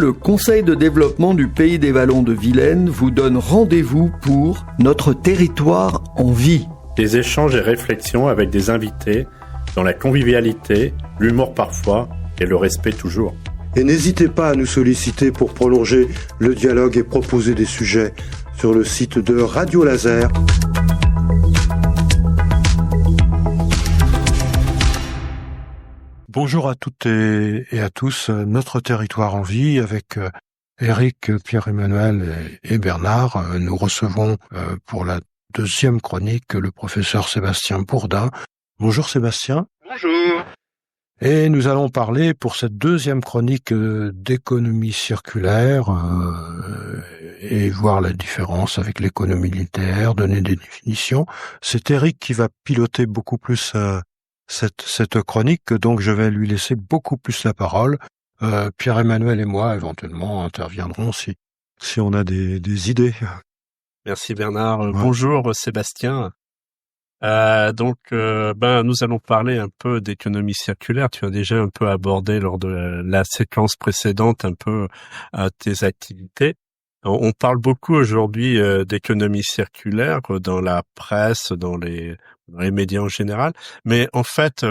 Le Conseil de développement du Pays des Vallons de Vilaine vous donne rendez-vous pour Notre territoire en vie. Des échanges et réflexions avec des invités dans la convivialité, l'humour parfois et le respect toujours. Et n'hésitez pas à nous solliciter pour prolonger le dialogue et proposer des sujets sur le site de Radio Laser. Bonjour à toutes et à tous, Notre territoire en vie avec Éric, Pierre-Emmanuel et Bernard. Nous recevons pour la deuxième chronique le professeur Sébastien Bourdin. Bonjour Sébastien. Bonjour. Et nous allons parler pour cette deuxième chronique d'économie circulaire et voir la différence avec l'économie linéaire, donner des définitions. C'est Éric qui va piloter beaucoup plus cette chronique, donc je vais lui laisser beaucoup plus la parole. Pierre-Emmanuel et moi, éventuellement, interviendrons si on a des idées. Merci Bernard. Ouais. Bonjour Sébastien. Nous allons parler un peu d'économie circulaire. Tu as déjà un peu abordé lors de la séquence précédente un peu tes activités. On parle beaucoup aujourd'hui d'économie circulaire dans la presse, dans les médias en général, mais en fait,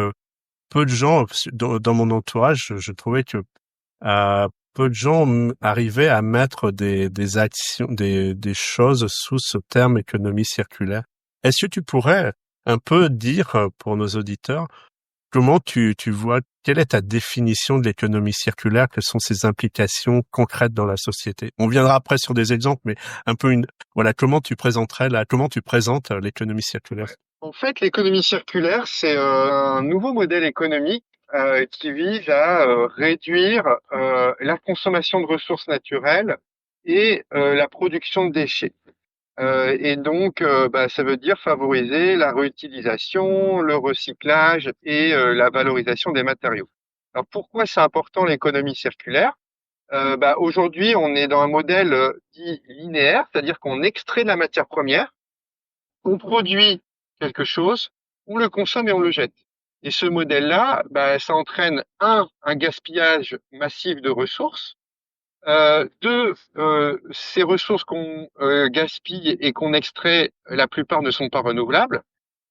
peu de gens, dans mon entourage, je trouvais que peu de gens arrivaient à mettre des actions, des choses sous ce terme économie circulaire. Est-ce que tu pourrais un peu dire pour nos auditeurs comment tu vois, quelle est ta définition de l'économie circulaire, quelles sont ses implications concrètes dans la société? On viendra après sur des exemples, mais un peu comment tu présentes l'économie circulaire? En fait, l'économie circulaire, c'est un nouveau modèle économique qui vise à réduire la consommation de ressources naturelles et la production de déchets. Et donc, ça veut dire favoriser la réutilisation, le recyclage et la valorisation des matériaux. Alors, pourquoi c'est important l'économie circulaire? Aujourd'hui, on est dans un modèle dit linéaire, c'est-à-dire qu'on extrait de la matière première, on produit quelque chose, on le consomme et on le jette. Et ce modèle-là, ça entraîne un gaspillage massif de ressources. Deux, ces ressources qu'on gaspille et qu'on extrait, la plupart ne sont pas renouvelables.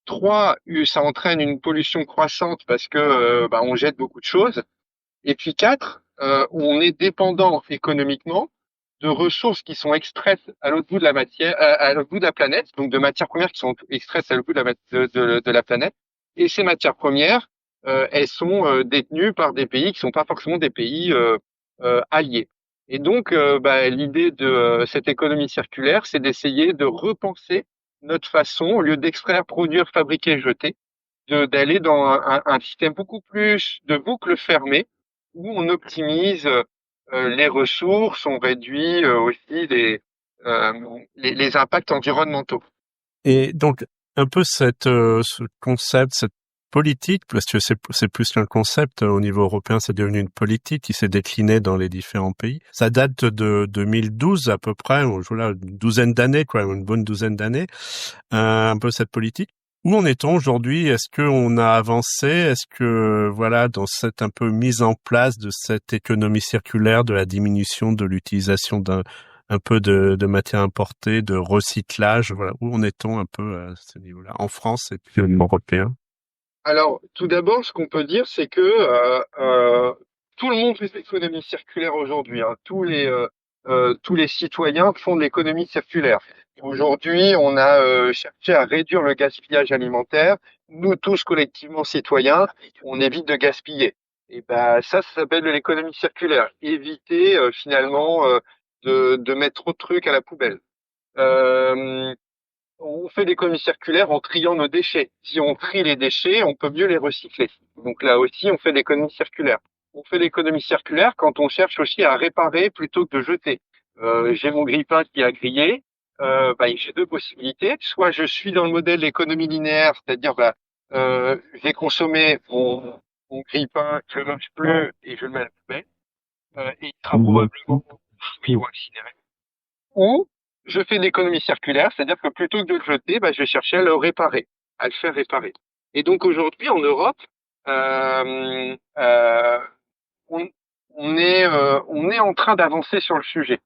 Trois, ça entraîne une pollution croissante parce que on jette beaucoup de choses. Et puis quatre, on est dépendant économiquement de ressources qui sont extraites à l'autre bout de la matière, à l'autre bout de la planète, donc de matières premières qui sont extraites à l'autre bout de la planète. Et ces matières premières, elles sont détenues par des pays qui sont pas forcément des pays alliés. Et donc, l'idée de cette économie circulaire, c'est d'essayer de repenser notre façon, au lieu d'extraire, produire, fabriquer, jeter, d'aller dans un système beaucoup plus de boucles fermées, où on optimise les ressources, on réduit aussi les impacts environnementaux. Et donc, un peu ce concept, cette politique, parce que c'est plus qu'un concept, au niveau européen, c'est devenu une politique qui s'est déclinée dans les différents pays. Ça date de 2012 à peu près, une douzaine d'années, une bonne douzaine d'années, un peu cette politique. Où en est-on aujourd'hui? Est-ce qu'on a avancé? Est-ce que, dans cette un peu mise en place de cette économie circulaire, de la diminution de l'utilisation un peu de matières importées, de recyclage, où en est-on un peu à ce niveau-là, en France et puis au niveau européen? Alors, tout d'abord, ce qu'on peut dire, c'est que tout le monde fait de l'économie circulaire aujourd'hui. Tous les citoyens font de l'économie circulaire. Aujourd'hui, on a cherché à réduire le gaspillage alimentaire. Nous tous, collectivement citoyens, on évite de gaspiller. Et ça s'appelle de l'économie circulaire. Éviter finalement de mettre trop de trucs à la poubelle. On fait l'économie circulaire en triant nos déchets. Si on trie les déchets, on peut mieux les recycler. Donc là aussi, on fait l'économie circulaire. On fait l'économie circulaire quand on cherche aussi à réparer plutôt que de jeter. J'ai mon grille-pain qui a grillé. J'ai deux possibilités. Soit je suis dans le modèle d'économie linéaire, c'est-à-dire j'ai consommé mon grille-pain, je le mange plus et je le mets à la poubelle. Et il sera probablement détruit ou incinéré. Ou je fais de l'économie circulaire, c'est-à-dire que plutôt que de le jeter, je vais chercher à le réparer, à le faire réparer. Et donc aujourd'hui en Europe, on est en train d'avancer sur le sujet.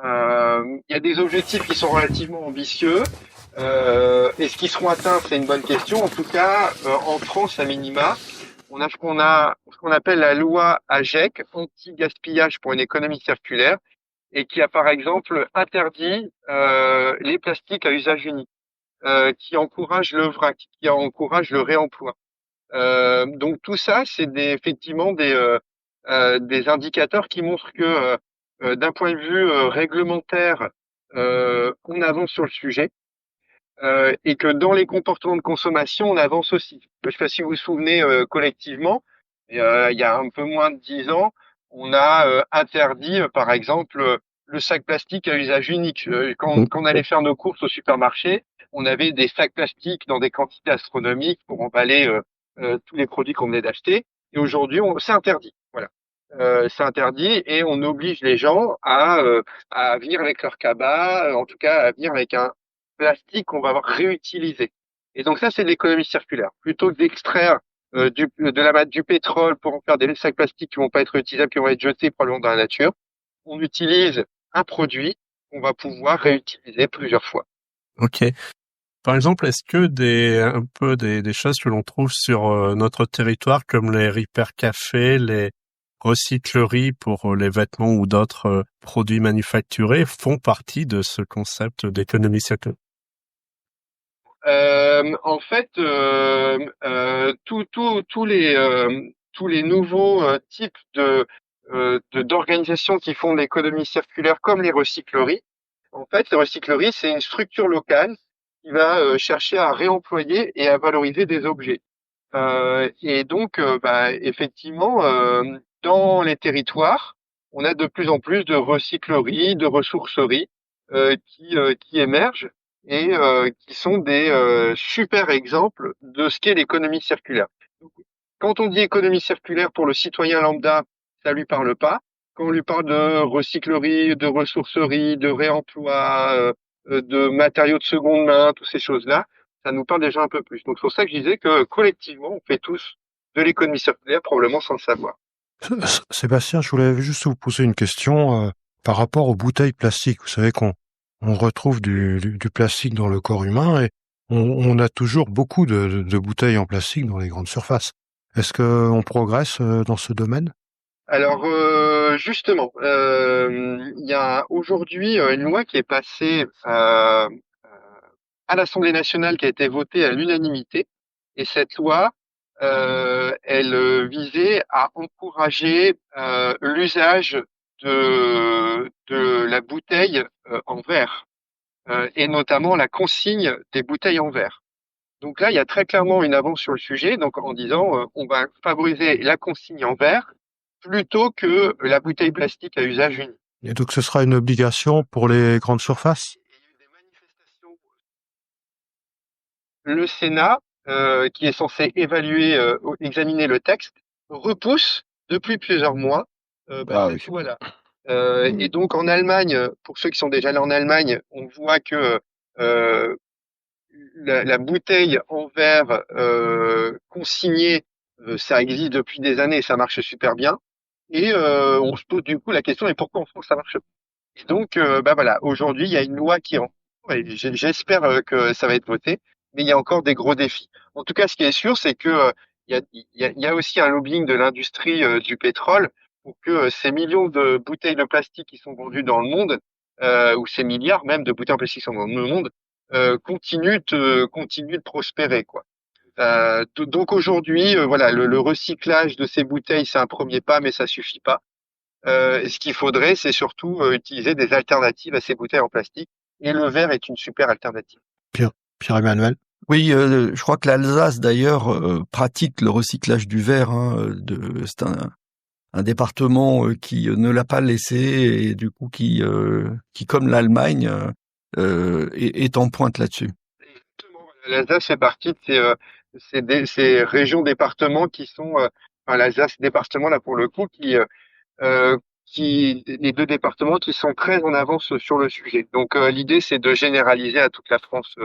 Il y a des objectifs qui sont relativement ambitieux. Est-ce qu'ils seront atteints? C'est une bonne question. En tout cas, en France, à minima, on a ce qu'on appelle la loi AGEC, anti-gaspillage pour une économie circulaire, et qui a par exemple interdit les plastiques à usage unique, qui encourage le vrac, qui encourage le réemploi. Donc tout ça, c'est effectivement des indicateurs qui montrent que d'un point de vue réglementaire, on avance sur le sujet. Et que dans les comportements de consommation, on avance aussi. Je ne sais pas si vous vous souvenez collectivement, il y a un peu moins de 10 ans, on a interdit, par exemple, le sac plastique à usage unique. Quand on allait faire nos courses au supermarché, on avait des sacs plastiques dans des quantités astronomiques pour emballer tous les produits qu'on venait d'acheter. Et aujourd'hui, c'est interdit. Voilà. C'est interdit et on oblige les gens à venir avec leur cabas, en tout cas à venir avec un plastique qu'on va réutiliser. Et donc ça, c'est de l'économie circulaire. Plutôt que d'extraire du pétrole pour en faire des sacs plastiques qui vont pas être utilisables, qui vont être jetés probablement dans la nature, on utilise un produit qu'on va pouvoir réutiliser plusieurs fois. Ok. Par exemple, est-ce que des choses que l'on trouve sur notre territoire, comme les Repair Cafés, les recycleries pour les vêtements ou d'autres produits manufacturés, font partie de ce concept d'économie circulaire? En fait, tous les nouveaux types d'organisations qui font de l'économie circulaire, comme les recycleries. En fait, les recycleries, c'est une structure locale qui va chercher à réemployer et à valoriser des objets. Et donc, effectivement, dans les territoires, on a de plus en plus de recycleries, de ressourceries qui émergent et qui sont des super exemples de ce qu'est l'économie circulaire. Donc, quand on dit économie circulaire pour le citoyen lambda, ça lui parle pas. Quand on lui parle de recyclerie, de ressourcerie, de réemploi, de matériaux de seconde main, toutes ces choses-là, ça nous parle déjà un peu plus. Donc c'est pour ça que je disais que collectivement, on fait tous de l'économie circulaire, probablement sans le savoir. Sébastien, je voulais juste vous poser une question par rapport aux bouteilles plastiques. Vous savez qu'on retrouve du plastique dans le corps humain et on a toujours beaucoup de bouteilles en plastique dans les grandes surfaces. Est-ce qu'on progresse dans ce domaine? Alors justement, il y a aujourd'hui une loi qui est passée à l'Assemblée nationale, qui a été votée à l'unanimité, et cette loi, elle visait à encourager l'usage de la bouteille en verre, et notamment la consigne des bouteilles en verre. Donc là, il y a très clairement une avance sur le sujet, donc en disant on va favoriser la consigne en verre plutôt que la bouteille plastique à usage unique. Et donc ce sera une obligation pour les grandes surfaces? Il y a eu des manifestations. Le Sénat, qui est censé examiner le texte, repousse depuis plusieurs mois cette loi-là. Et donc en Allemagne, pour ceux qui sont déjà allés en Allemagne, on voit que la bouteille en verre consignée, ça existe depuis des années et ça marche super bien. Et on se pose du coup la question, et pourquoi en France ça marche pas? Et donc, voilà, aujourd'hui, il y a une loi qui est en cours et j'espère que ça va être voté, mais il y a encore des gros défis. En tout cas, ce qui est sûr, c'est que il y a aussi un lobbying de l'industrie du pétrole pour que ces millions de bouteilles de plastique qui sont vendues dans le monde, ou ces milliards même de bouteilles en plastique qui sont dans le monde, continuent de prospérer, quoi. Donc aujourd'hui, voilà, le recyclage de ces bouteilles, c'est un premier pas, mais ça suffit pas. Ce qu'il faudrait, c'est surtout utiliser des alternatives à ces bouteilles en plastique, et le verre est une super alternative. Pierre-Emmanuel? Oui, je crois que l'Alsace d'ailleurs pratique le recyclage du verre. C'est un département qui ne l'a pas laissé et du coup qui comme l'Allemagne est en pointe là-dessus. Exactement. L'Alsace fait partie de ces régions départements qui sont, l'Alsace département là pour le coup les deux départements qui sont très en avance sur le sujet. Donc l'idée c'est de généraliser à toute la France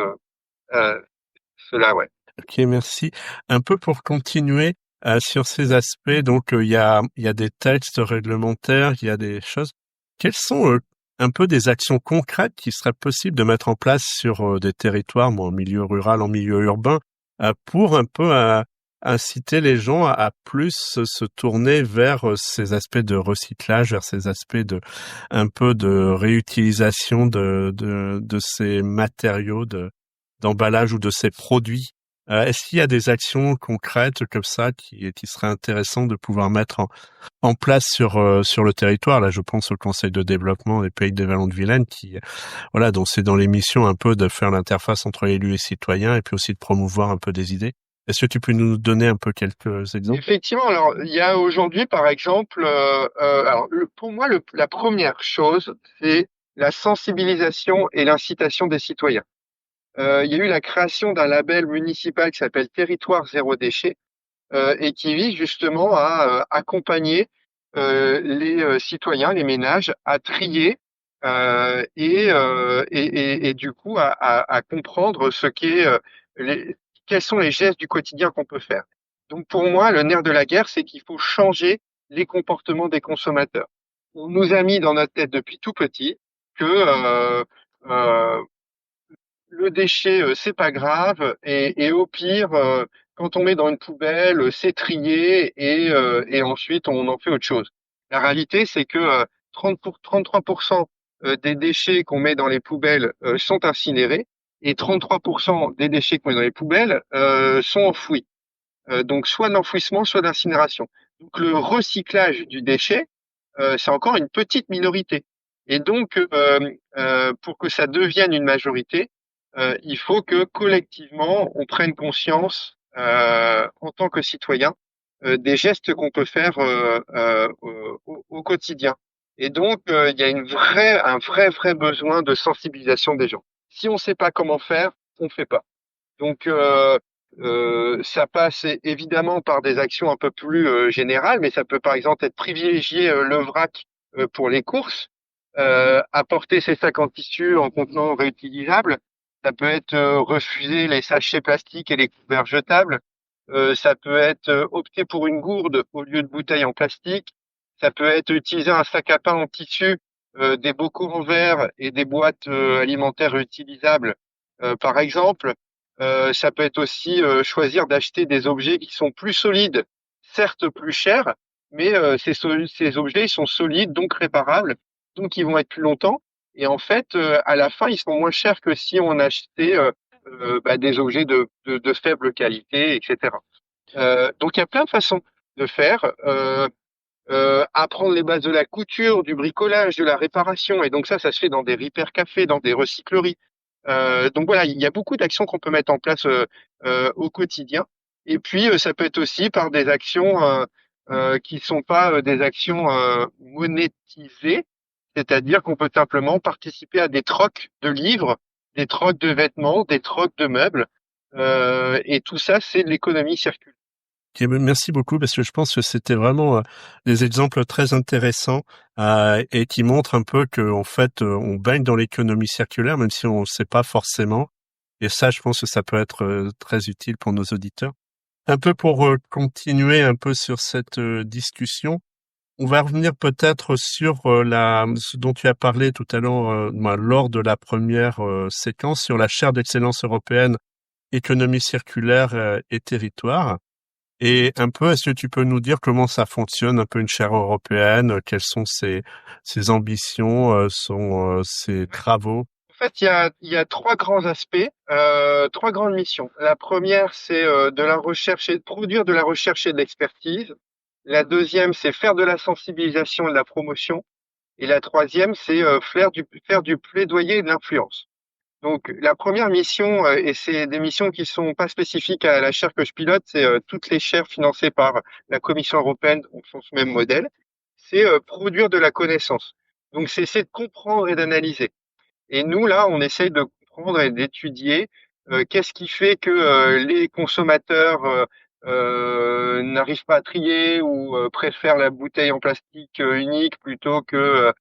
cela, ouais. Ok, merci. Un peu pour continuer, Sur ces aspects, donc il y a des textes réglementaires, il y a des choses. Quelles sont un peu des actions concrètes qui seraient possibles de mettre en place sur des territoires, en milieu rural, en milieu urbain, pour un peu inciter les gens à plus se tourner vers ces aspects de recyclage, vers ces aspects de un peu de réutilisation de ces matériaux d'emballage ou de ces produits. Est-ce qu'il y a des actions concrètes comme ça qui seraient intéressantes de pouvoir mettre en place sur le territoire? Là, je pense au Conseil de développement des Pays des Vallons de Vilaine qui, voilà, dont c'est dans les missions un peu de faire l'interface entre élus et citoyens et puis aussi de promouvoir un peu des idées. Est-ce que tu peux nous donner un peu quelques exemples? Effectivement, alors il y a aujourd'hui par exemple, pour moi la première chose, c'est la sensibilisation et l'incitation des citoyens. Il y a eu la création d'un label municipal qui s'appelle Territoire Zéro Déchet et qui vise justement à accompagner les citoyens, les ménages, à trier et du coup à comprendre quels sont les gestes du quotidien qu'on peut faire. Donc pour moi, le nerf de la guerre, c'est qu'il faut changer les comportements des consommateurs. On nous a mis dans notre tête depuis tout petit que le déchet, c'est pas grave, et au pire, quand on met dans une poubelle, c'est trié et ensuite on en fait autre chose. La réalité, c'est que 33% des déchets qu'on met dans les poubelles sont incinérés et 33% des déchets qu'on met dans les poubelles sont enfouis. Donc soit d'enfouissement, soit d'incinération. Donc le recyclage du déchet, c'est encore une petite minorité. Et donc, pour que ça devienne une majorité, il faut que collectivement, on prenne conscience en tant que citoyen des gestes qu'on peut faire au quotidien. Et donc, il y a un vrai besoin de sensibilisation des gens. Si on ne sait pas comment faire, on ne fait pas. Donc, ça passe évidemment par des actions un peu plus générales, mais ça peut par exemple être privilégier le vrac pour les courses, apporter ses sacs en tissu en contenant réutilisable. Ça peut être refuser les sachets plastiques et les couverts jetables. Ça peut être opter pour une gourde au lieu de bouteilles en plastique. Ça peut être utiliser un sac à pain en tissu, des bocaux en verre et des boîtes alimentaires réutilisables, par exemple. Ça peut être aussi choisir d'acheter des objets qui sont plus solides, certes plus chers, mais ces objets ils sont solides, donc réparables, donc ils vont être plus longtemps. Et en fait, à la fin, ils sont moins chers que si on achetait des objets de faible qualité, etc. Donc il y a plein de façons de faire. Apprendre les bases de la couture, du bricolage, de la réparation. Et donc ça se fait dans des repair cafés, dans des recycleries. Donc voilà, il y a beaucoup d'actions qu'on peut mettre en place au quotidien. Et puis ça peut être aussi par des actions qui sont pas des actions monétisées, c'est-à-dire qu'on peut simplement participer à des trocs de livres, des trocs de vêtements, des trocs de meubles, et tout ça, c'est de l'économie circulaire. Ok, merci beaucoup parce que je pense que c'était vraiment des exemples très intéressants et qui montrent un peu que en fait on baigne dans l'économie circulaire même si on ne sait pas forcément. Et ça, je pense que ça peut être très utile pour nos auditeurs. Un peu pour continuer un peu sur cette discussion, on va revenir peut-être sur ce dont tu as parlé tout à l'heure lors de la première séquence sur la chaire d'excellence européenne économie circulaire et territoire. Et un peu, est-ce que tu peux nous dire comment ça fonctionne, un peu une chaire européenne, quelles sont ses ambitions, ses travaux? En fait, il y a trois grands aspects, trois grandes missions. La première, c'est de la recherche et produire de la recherche et de l'expertise. La deuxième, c'est faire de la sensibilisation et de la promotion. Et la troisième, c'est faire du plaidoyer et de l'influence. Donc la première mission, et c'est des missions qui sont pas spécifiques à la chaire que je pilote, c'est toutes les chaires financées par la Commission européenne sont ce même modèle, c'est produire de la connaissance. Donc c'est essayer de comprendre et d'analyser. Et nous là, on essaye de comprendre et d'étudier qu'est-ce qui fait que les consommateurs n'arrivent pas à trier ou préfèrent la bouteille en plastique unique plutôt que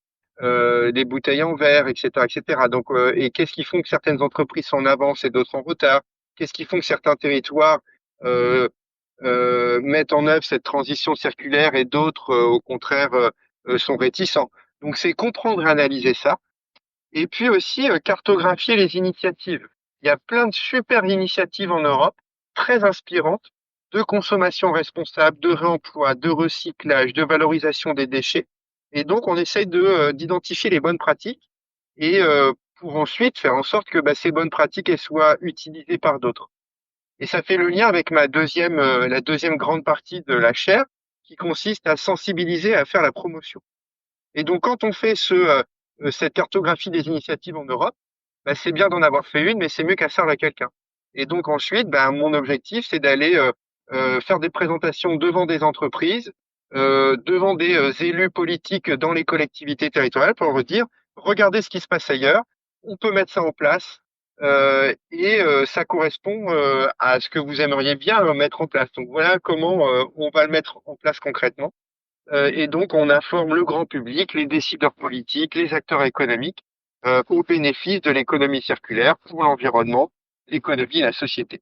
des bouteilles en verre, etc., etc. Donc, et qu'est-ce qui font que certaines entreprises sont en avance et d'autres en retard? Qu'est-ce qui font que certains territoires mettent en œuvre cette transition circulaire et d'autres, au contraire, sont réticents. Donc c'est comprendre et analyser ça. Et puis aussi cartographier les initiatives. Il y a plein de super initiatives en Europe, très inspirantes, de consommation responsable, de réemploi, de recyclage, de valorisation des déchets. Et donc on essaye d'identifier les bonnes pratiques et pour ensuite faire en sorte que ces bonnes pratiques elles soient utilisées par d'autres. Et ça fait le lien avec la deuxième grande partie de la chaire, qui consiste à sensibiliser, à faire la promotion. Et donc, quand on fait cette cartographie des initiatives en Europe, c'est bien d'en avoir fait une, mais c'est mieux qu'elle serve à quelqu'un. Et donc ensuite, mon objectif, c'est d'aller faire des présentations devant des entreprises, devant des élus politiques dans les collectivités territoriales pour leur dire, regardez ce qui se passe ailleurs, on peut mettre ça en place, et ça correspond à ce que vous aimeriez bien mettre en place. Donc voilà comment on va le mettre en place concrètement. Et donc, on informe le grand public, les décideurs politiques, les acteurs économiques, au bénéfice de l'économie circulaire pour l'environnement, l'économie et la société.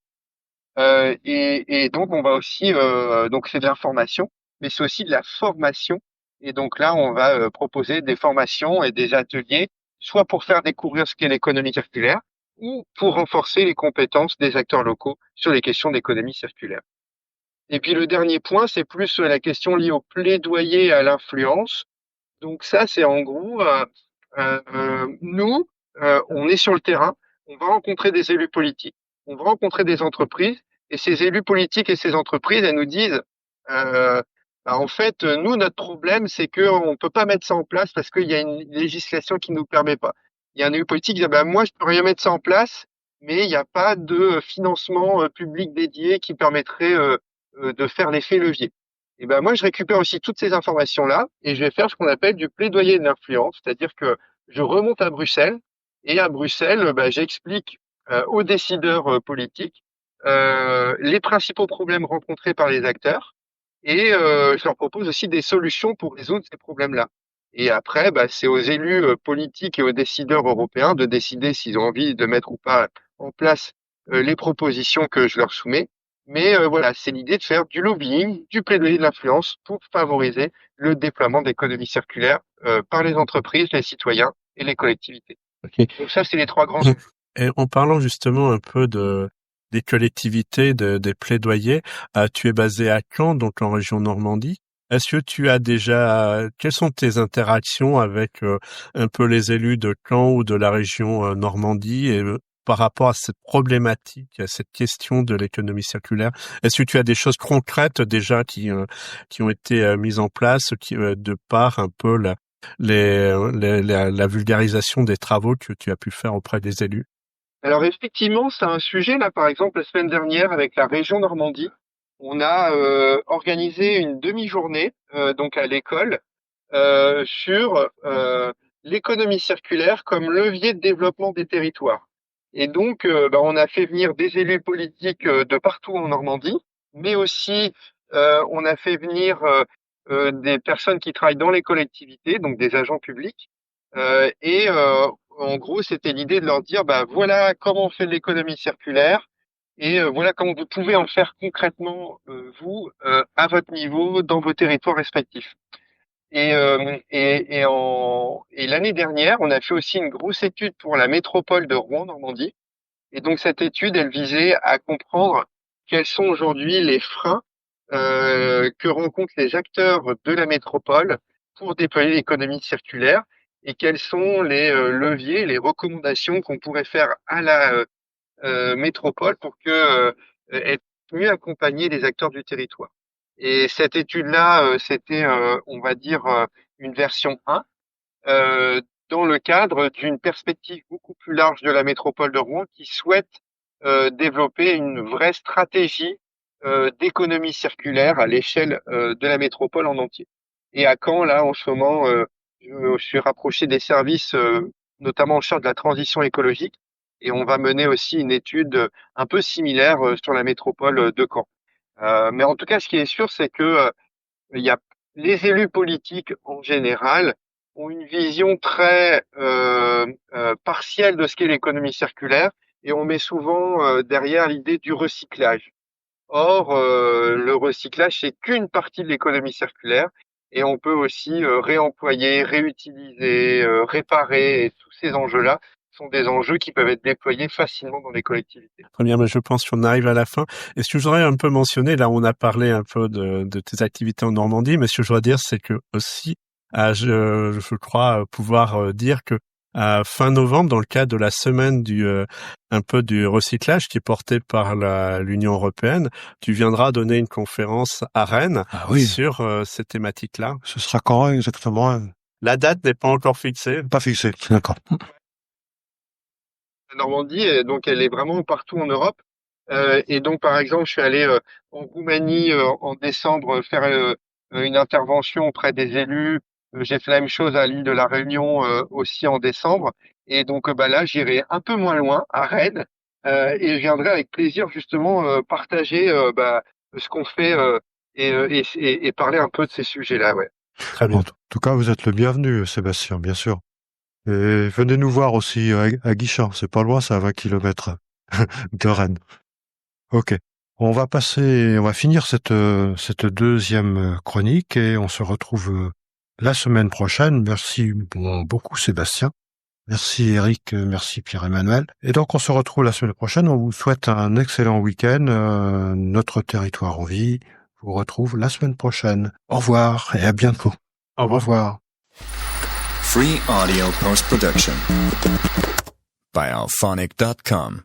Et donc, on va aussi, donc c'est de l'information, mais c'est aussi de la formation. Et donc là, on va proposer des formations et des ateliers, soit pour faire découvrir ce qu'est l'économie circulaire, ou pour renforcer les compétences des acteurs locaux sur les questions d'économie circulaire. Et puis le dernier point, c'est plus la question liée au plaidoyer à l'influence. Donc ça, c'est en gros, nous, on est sur le terrain, on va rencontrer des élus politiques, on va rencontrer des entreprises, et ces élus politiques et ces entreprises, elles nous disent, en fait, nous, notre problème, c'est qu'on ne peut pas mettre ça en place parce qu'il y a une législation qui ne nous permet pas. Il y a un élu politique qui dit, moi, je peux rien mettre ça en place, mais il n'y a pas de financement public dédié qui permettrait de faire l'effet levier. Et moi, je récupère aussi toutes ces informations-là et je vais faire ce qu'on appelle du plaidoyer de l'influence, c'est-à-dire que je remonte à Bruxelles et à Bruxelles, j'explique aux décideurs politiques les principaux problèmes rencontrés par les acteurs et je leur propose aussi des solutions pour résoudre ces problèmes-là. Et après, c'est aux élus politiques et aux décideurs européens de décider s'ils ont envie de mettre ou pas en place les propositions que je leur soumets. Mais voilà, c'est l'idée de faire du lobbying, du plaidoyer de l'influence pour favoriser le déploiement d'économies circulaires par les entreprises, les citoyens et les collectivités. Okay. Donc ça, c'est les trois grands. Et en parlant justement un peu des collectivités, des plaidoyers, tu es basé à Caen, donc en région Normandie. Est-ce que tu as quelles sont tes interactions avec un peu les élus de Caen ou de la région Normandie et par rapport à cette problématique, à cette question de l'économie circulaire? Est-ce que tu as des choses concrètes déjà qui ont été mises en place, de par un peu la vulgarisation des travaux que tu as pu faire auprès des élus? Alors effectivement, c'est un sujet là, par exemple, la semaine dernière avec la région Normandie, on a organisé une demi-journée donc à l'école sur l'économie circulaire comme levier de développement des territoires. Et donc, on a fait venir des élus politiques de partout en Normandie, mais aussi on a fait venir des personnes qui travaillent dans les collectivités, donc des agents publics, et en gros, c'était l'idée de leur dire, voilà comment on fait de l'économie circulaire et voilà comment vous pouvez en faire concrètement, vous, à votre niveau, dans vos territoires respectifs. Et l'année dernière, on a fait aussi une grosse étude pour la métropole de Rouen-Normandie. Et donc, cette étude, elle visait à comprendre quels sont aujourd'hui les freins que rencontrent les acteurs de la métropole pour déployer l'économie circulaire et quels sont les leviers, les recommandations qu'on pourrait faire à la métropole pour que être mieux accompagner les acteurs du territoire. Et cette étude-là, c'était, on va dire, une version 1, dans le cadre d'une perspective beaucoup plus large de la métropole de Rouen qui souhaite développer une vraie stratégie d'économie circulaire à l'échelle de la métropole en entier. Et à Caen, là, en ce moment, je suis rapproché des services, notamment en charge de la transition écologique, et on va mener aussi une étude un peu similaire sur la métropole de Caen. Mais en tout cas, ce qui est sûr, c'est que il y a les élus politiques en général ont une vision très partielle de ce qu'est l'économie circulaire, et on met souvent derrière l'idée du recyclage. Or, le recyclage, c'est qu'une partie de l'économie circulaire et on peut aussi réemployer, réutiliser, réparer, et tous ces enjeux-là sont des enjeux qui peuvent être déployés facilement dans les collectivités. Très bien, mais je pense qu'on arrive à la fin. Et ce que je voudrais un peu mentionner, là on a parlé un peu de tes activités en Normandie, mais ce que je voudrais dire, c'est que aussi, je crois pouvoir dire que fin novembre, dans le cadre de la semaine un peu du recyclage qui est portée par l'Union européenne, tu viendras donner une conférence à Rennes sur ces thématiques-là. Ce sera quand exactement? La date n'est pas encore fixée. Pas fixée, d'accord. La Normandie, donc elle est vraiment partout en Europe. Et donc par exemple, je suis allé en Roumanie en décembre faire une intervention auprès des élus. J'ai fait la même chose à l'île de la Réunion aussi en décembre. Et donc là, j'irai un peu moins loin, à Rennes, et je viendrai avec plaisir justement partager ce qu'on fait et parler un peu de ces sujets-là. Ouais. Très bien. En tout cas, vous êtes le bienvenu, Sébastien, bien sûr. Et venez nous voir aussi à Guichen, c'est pas loin, c'est à 20 km de Rennes. Ok. On va finir cette deuxième chronique et on se retrouve la semaine prochaine. Merci beaucoup Sébastien. Merci Eric, merci Pierre-Emmanuel. Et donc on se retrouve la semaine prochaine. On vous souhaite un excellent week-end. Notre territoire en vie vous retrouve la semaine prochaine. Au revoir et à bientôt. Au revoir. Free audio post-production by alphonic.com.